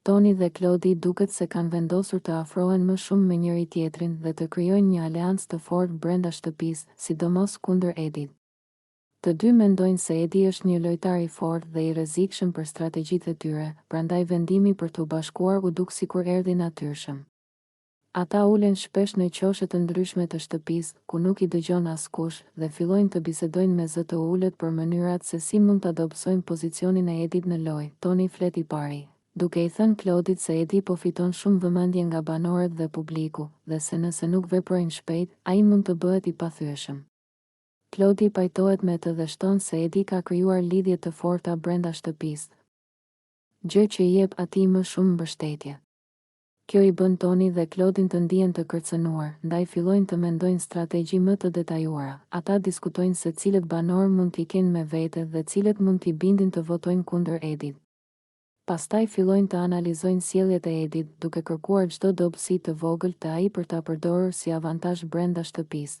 Toni dhe Klodi duket se kanë vendosur të afrohen më shumë me njëri tjetrin dhe të krijojnë një aleancë të fortë brenda shtëpisë, sidomos kundër Edit. Të dy mendojnë se Edi është një lojtar i fortë dhe i rrezikshëm për strategjitë e tyre, prandaj vendimi për t'u bashkuar u duk sikur erdhi natyrshëm. Ata ulen shpesh në qoshe të ndryshme të shtëpisë, ku nuk i dëgjon askush, dhe fillojnë të bisedojnë me zë të ulët për mënyrat se si mund të dobësojnë pozicionin e Edit në lojë. Toni flet i pari, duke i thënë Klodit se Edi po fiton shumë vëmendje nga banorët dhe publiku, dhe se nëse nuk veprojnë shpejt, ai mund të bëhet i pathyeshëm. Klodi pajtohet me të dhe shton se Edi ka krijuar lidhje të forta brenda shtëpisë, gjë që i jep atij më shumë mbështetje. Kjo i bën Toni dhe Klodin të ndihen të kërcënuar, ndaj fillojnë të mendojnë strategji më të detajuara. Ata diskutojnë se cilët banor mund t'i kenë me vete dhe cilët mund t'i bindin të votojnë kundër Edit. Pastaj fillojnë të analizojnë sjelljet e Edit, duke kërkuar çdo dobësi të vogël të ai për ta përdorur si avantazh brenda shtëpisë.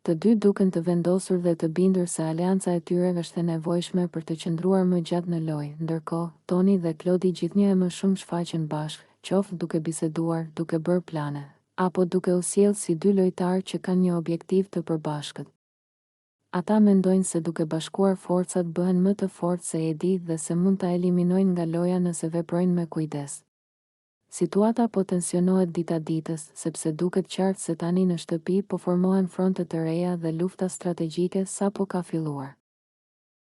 Të dy duken të vendosur dhe të bindur se aleanca e tyre është e nevojshme për të qëndruar më gjatë në lojë. Ndërkohë, Toni dhe Klodi gjithnjë më shumë shfaqen bashkë, qoftë duke biseduar, duke bërë plane, apo duke u sjellë si dy lojtarë që kanë një objektiv të përbashkët. Ata mendojnë se duke bashkuar forcat bëhen më të fortë se Edi dhe se mund ta eliminojnë nga loja nëse veprojnë me kujdes. Situata po tensionohet dita ditës, sepse duket qartë se tani në shtëpi po formohen fronte të reja dhe lufta strategjike sapo ka filluar.